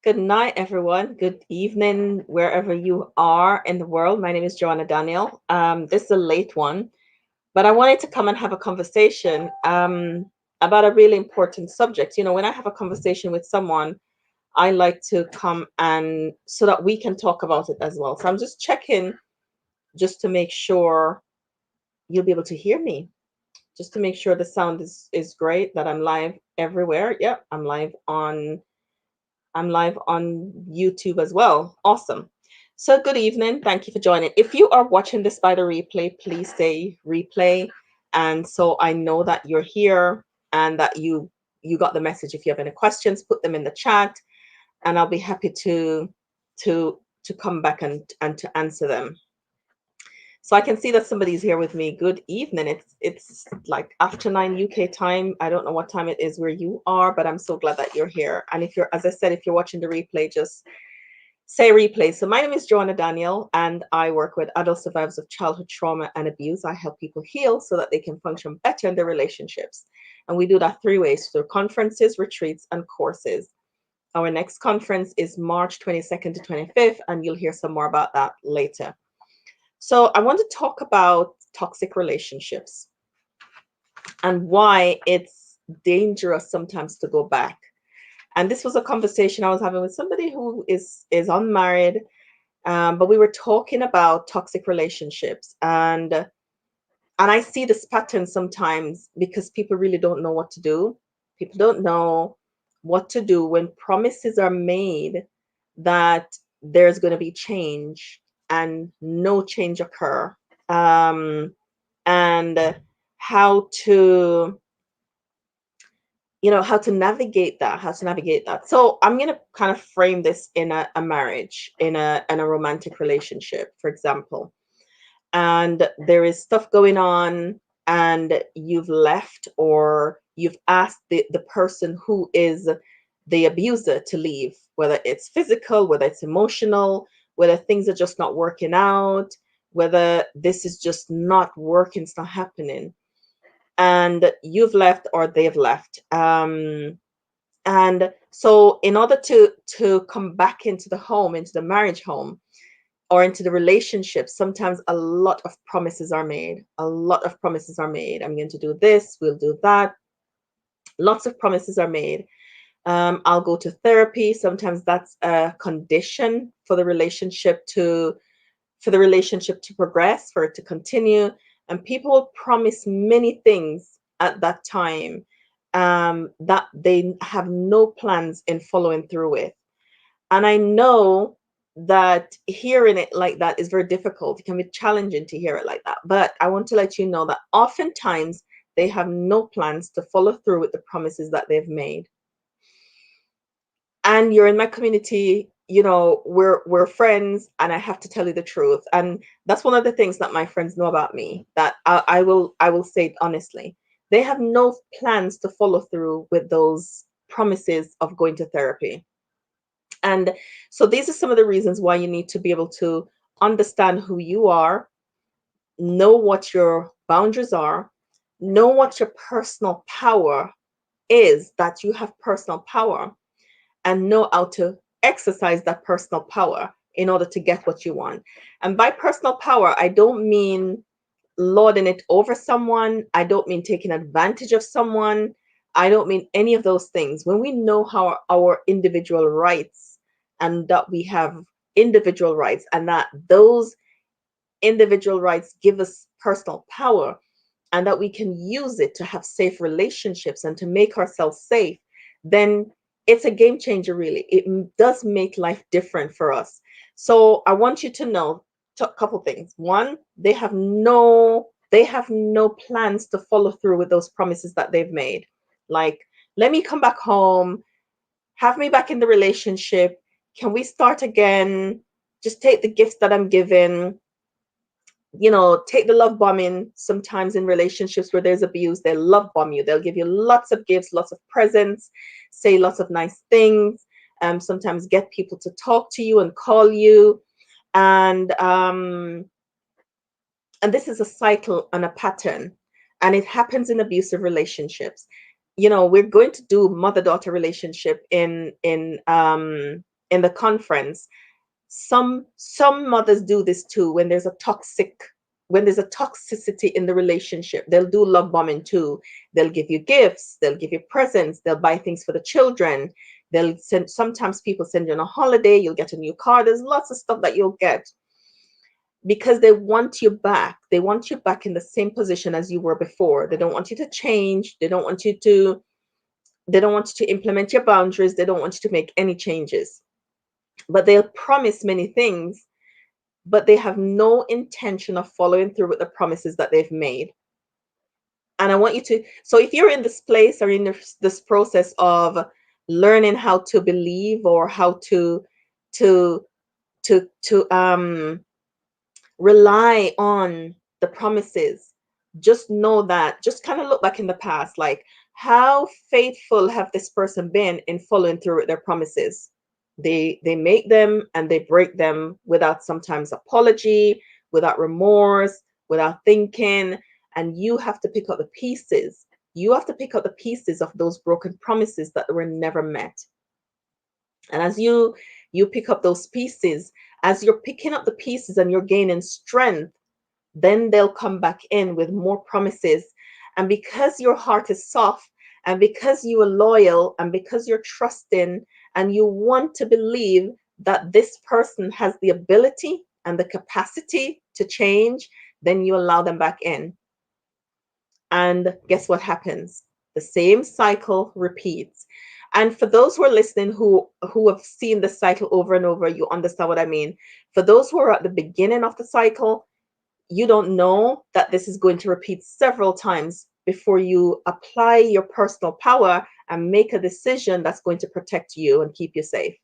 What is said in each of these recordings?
Good night, everyone. Good evening, wherever you are in the world. My name is Joanna Daniel. This is a late one, but I wanted to come and have a conversation about a really important subject. When I have a conversation with someone, I like to come and so that we can talk about it as well. So I'm just checking just to make sure you'll be able to hear me, just to make sure the sound is great, that I'm live everywhere. Yep, I'm live on YouTube as well. Awesome. So, good evening. Thank you for joining. If you are watching this by the replay, please say replay. And so I know that you're here and that you got the message. If you have any questions, put them in the chat and I'll be happy to come back and to answer them. So I can see that somebody's here with me. Good evening. It's like after 9 UK time. I don't know what time it is where you are, but I'm so glad that you're here. And if you're, as I said, if you're watching the replay, just say replay. So my name is Joanna Daniel, and I work with adult survivors of childhood trauma and abuse. I help people heal so that they can function better in their relationships. And we do that three ways: through conferences, retreats, and courses. Our next conference is March 22nd to 25th, and you'll hear some more about that later. So I want to talk about toxic relationships and why it's dangerous sometimes to go back. And this was a conversation I was having with somebody who is unmarried, but we were talking about toxic relationships, and I see this pattern sometimes because people really don't know what to do. People don't know what to do when promises are made that there's going to be change and no change occur. Um, and how to how to navigate that. So I'm going to kind of frame this in a marriage, in a romantic relationship, for example, and there is stuff going on, and you've left, or you've asked the person who is the abuser to leave, whether it's physical, whether it's emotional, whether things are just not working out, whether this is just not working, it's not happening, and you've left or they've left. And so in order to come back into the home, into the marriage home, or into the relationship, sometimes a lot of promises are made. A lot of promises are made. I'm going to do this, we'll do that. Lots of promises are made. I'll go to therapy. Sometimes that's a condition for the relationship to progress, for it to continue. And people will promise many things at that time that they have no plans in following through with. And I know that hearing it like that is very difficult. It can be challenging to hear it like that. But I want to let you know that oftentimes they have no plans to follow through with the promises that they've made. And you're in my community, we're friends, and I have to tell you the truth. And that's one of the things that my friends know about me, that I will say it honestly. They have no plans to follow through with those promises of going to therapy. And so these are some of the reasons why you need to be able to understand who you are, know what your boundaries are, know what your personal power is, that you have personal power, and know how to exercise that personal power in order to get what you want. And by personal power, I don't mean lording it over someone. I don't mean taking advantage of someone. I don't mean any of those things. When we know how our individual rights, and that we have individual rights, and that those individual rights give us personal power, and that we can use it to have safe relationships and to make ourselves safe, then it's a game changer, really. It does make life different for us. So I want you to know a couple things. One, they have no plans to follow through with those promises that they've made. Like, let me come back home, have me back in the relationship. Can we start again? Just take the gifts that I'm given. Take the love bombing. Sometimes in relationships where there's abuse, they love bomb you. They'll give you lots of gifts, lots of presents, say lots of nice things, sometimes get people to talk to you and call you. And this is a cycle and a pattern, and it happens in abusive relationships. We're going to do mother-daughter relationship in in the conference, some mothers do this too. When there's a toxicity in the relationship, they'll do love bombing too. They'll give you gifts, they'll give you presents, they'll buy things for the children, they'll send, sometimes people send you on a holiday, you'll get a new car. There's lots of stuff that you'll get because they want you back. They want you back in the same position as you were before. They don't want you to change. They don't want you to implement your boundaries. They don't want you to make any changes. But they'll promise many things, but they have no intention of following through with the promises that they've made. And I want you to, so if you're in this place or in this process of learning how to believe or how to to rely on the promises, just know that, just kind of look back in the past, like how faithful have this person been in following through with their promises. They make them and they break them without sometimes apology, without remorse, without thinking. And you have to pick up the pieces. You have to pick up the pieces of those broken promises that were never met. And as you pick up those pieces, as you're picking up the pieces and you're gaining strength, then they'll come back in with more promises. And because your heart is soft, and because you are loyal, and because you're trusting, and you want to believe that this person has the ability and the capacity to change, then you allow them back in. And guess what happens? The same cycle repeats. And for those who are listening who have seen the cycle over and over, you understand what I mean. For those who are at the beginning of the cycle, you don't know that this is going to repeat several times before you apply your personal power and make a decision that's going to protect you and keep you safe.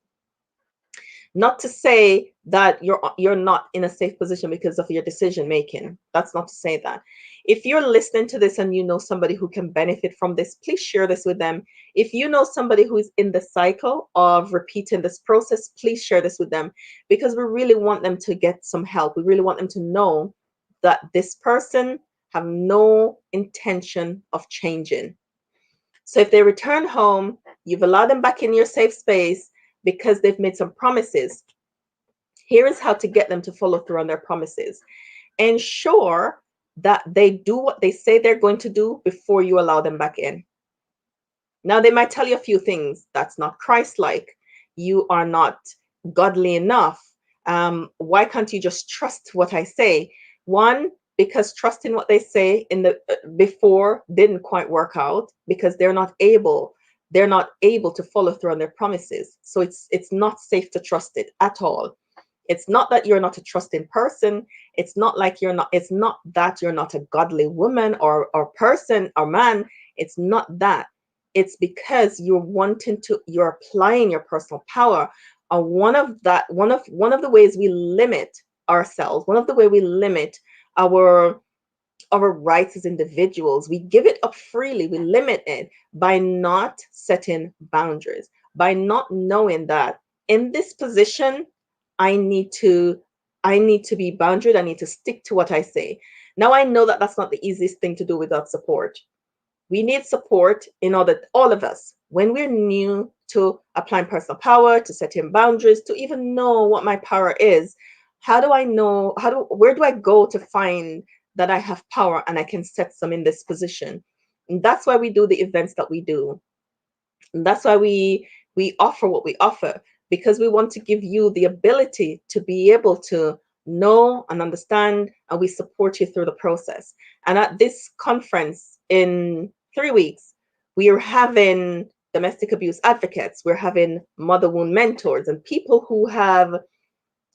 Not to say that you're not in a safe position because of your decision making. That's not to say that. If you're listening to this and you know somebody who can benefit from this, please share this with them. If you know somebody who is in the cycle of repeating this process, please share this with them, because we really want them to get some help. We really want them to know that this person have no intention of changing. So if they return home, you've allowed them back in your safe space because they've made some promises. Here is how to get them to follow through on their promises. Ensure that they do what they say they're going to do before you allow them back in. Now, they might tell you a few things. That's not Christ-like. You are not godly enough. Why can't you just trust what I say? One, because trusting what they say in the before didn't quite work out, because they're not able to follow through on their promises. So it's not safe to trust it at all. It's not that you're not a trusting person. It's not that you're not a godly woman or person or man. It's not that. It's because you're applying your personal power. One of the ways we limit ourselves, one of the way we limit our rights as individuals, we give it up freely, we limit it by not setting boundaries, by not knowing that in this position I need to be boundaried. I need to stick to what I say. Now I know that that's not the easiest thing to do without support. We need support in order, all of us, when we're new to applying personal power, to setting boundaries, to even know what my power is. How do I know, where do I go to find that I have power and I can set some in this position? And that's why we do the events that we do. And that's why we offer what we offer, because we want to give you the ability to be able to know and understand, and we support you through the process. And at this conference in 3 weeks, we are having domestic abuse advocates, we're having mother wound mentors, and people who have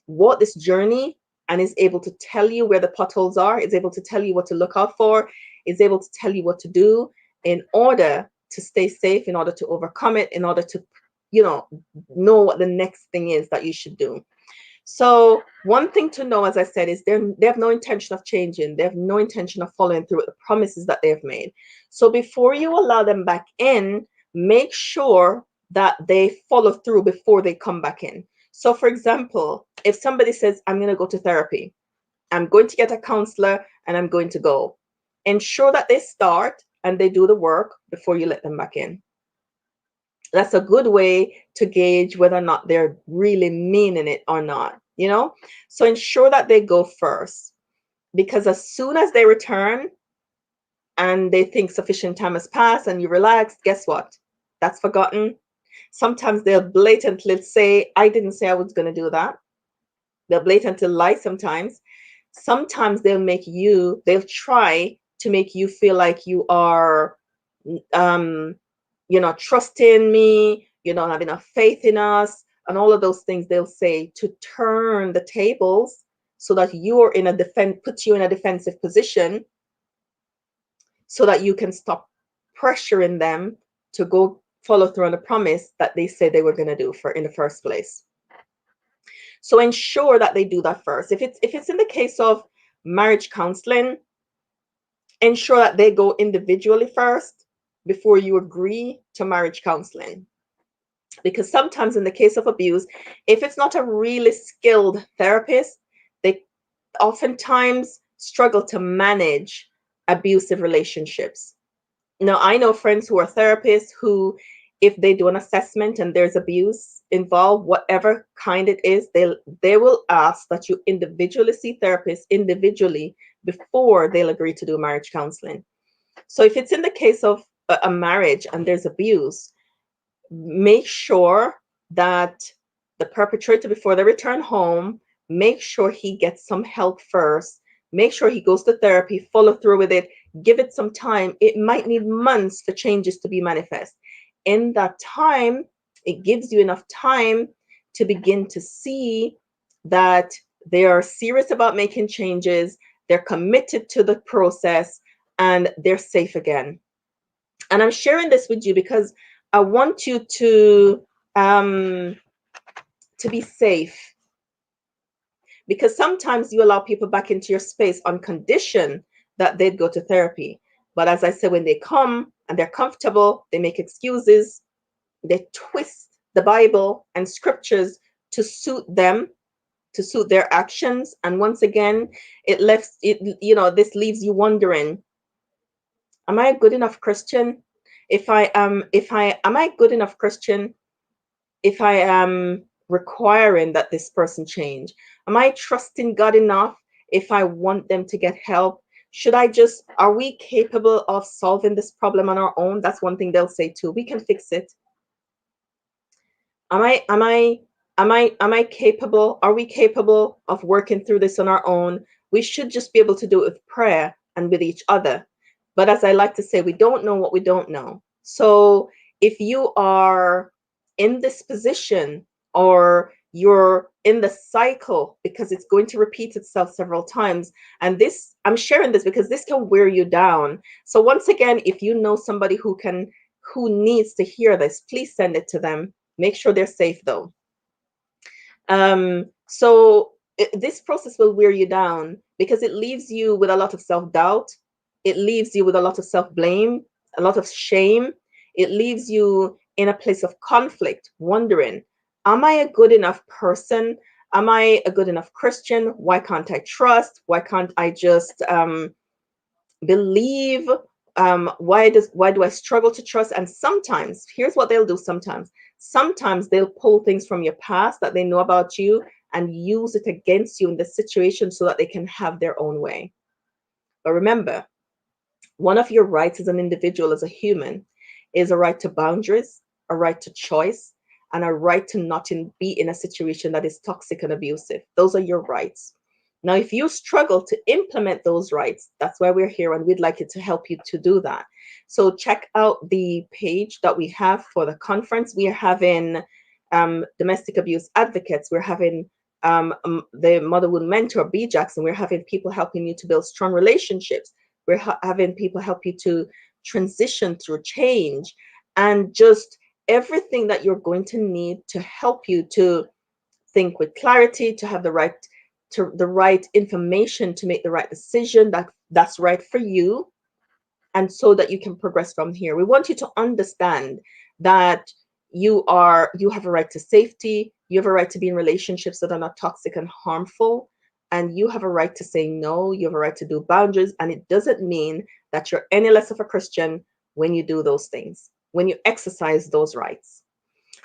walked this journey and is able to tell you where the potholes are, is able to tell you what to look out for, is able to tell you what to do in order to stay safe, in order to overcome it, in order to, know what the next thing is that you should do. So one thing to know, as I said, is they have no intention of changing. They have no intention of following through with the promises that they have made. So before you allow them back in, make sure that they follow through before they come back in. So for example, if somebody says, I'm going to go to therapy, I'm going to get a counselor, and I'm going to go, ensure that they start and they do the work before you let them back in. That's a good way to gauge whether or not they're really meaning it or not, you know? So ensure that they go first, because as soon as they return and they think sufficient time has passed and you relax, guess what? That's forgotten. Sometimes they'll blatantly say, I didn't say I was going to do that. They'll blatantly lie sometimes. Sometimes they'll try to make you feel like you are, um, you're not trusting me, you don't have enough faith in us, and all of those things they'll say to turn the tables so that you're in a put you in a defensive position so that you can stop pressuring them to go follow through on the promise that they said they were going to do for in the first place. So ensure that they do that first. If it's in the case of marriage counseling, ensure that they go individually first before you agree to marriage counseling. Because sometimes in the case of abuse, if it's not a really skilled therapist, they oftentimes struggle to manage abusive relationships. Now, I know friends who are therapists who, if they do an assessment and there's abuse involved, whatever kind it is, they will ask that you individually see therapists individually before they'll agree to do marriage counseling. So if it's in the case of a marriage and there's abuse, make sure that the perpetrator, before they return home, make sure he gets some help first. Make sure he goes to therapy, follow through with it, give it some time. It might need months for changes to be manifest. In that time, it gives you enough time to begin to see that they are serious about making changes, they're committed to the process, and they're safe again. And I'm sharing this with you because I want you um, to be safe, because sometimes you allow people back into your space on condition that they'd go to therapy. But as I said, when they come and they're comfortable, they make excuses, they twist the Bible and scriptures to suit them, to suit their actions. And once again, this leaves you wondering, am I a good enough Christian? If I am I good enough Christian if I am requiring that this person change? Am I trusting God enough if I want them to get help? Are we capable of solving this problem on our own? That's one thing they'll say too. We can fix it. Am I capable? Are we capable of working through this on our own? We should just be able to do it with prayer and with each other. But as I like to say, we don't know what we don't know. So if you are in this position, or you're in the cycle, because it's going to repeat itself several times, and this, I'm sharing this because this can wear you down. So once again, if you know somebody who needs to hear this, please send it to them. Make sure they're safe though. This process will wear you down because it leaves you with a lot of self-doubt. It leaves you with a lot of self-blame, a lot of shame. It leaves you in a place of conflict, wondering, am I a good enough person? Am I a good enough Christian? Why can't I trust? Why can't I just believe? Why do I struggle to trust? And sometimes, here's what they'll do. Sometimes they'll pull things from your past that they know about you and use it against you in the situation so that they can have their own way. But remember, one of your rights as an individual, as a human, is a right to boundaries, a right to choice, and a right to not be in a situation that is toxic and abusive. Those are your rights. Now, if you struggle to implement those rights, that's why we're here, and we'd like it to help you to do that. So check out the page that we have for the conference. We are having domestic abuse advocates. We're having the motherhood mentor, B. Jackson. We're having people helping you to build strong relationships. We're having people help you to transition through change, and just everything that you're going to need to help you to think with clarity, to have the right information to make the right decision that's right for you, and so that you can progress from here. We want you to understand that you have a right to safety, you have a right to be in relationships that are not toxic and harmful, and you have a right to say no, you have a right to do boundaries, and it doesn't mean that you're any less of a Christian when you do those things, when you exercise those rights.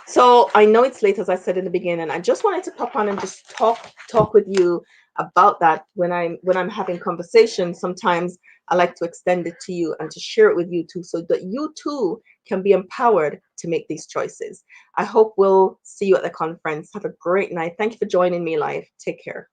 So I know it's late, as I said in the beginning. I just wanted to pop on and just talk with you about that. When I'm having conversations, sometimes I like to extend it to you and to share it with you too, so that you too can be empowered to make these choices. I hope we'll see you at the conference. Have a great night. Thank you for joining me live. Take care.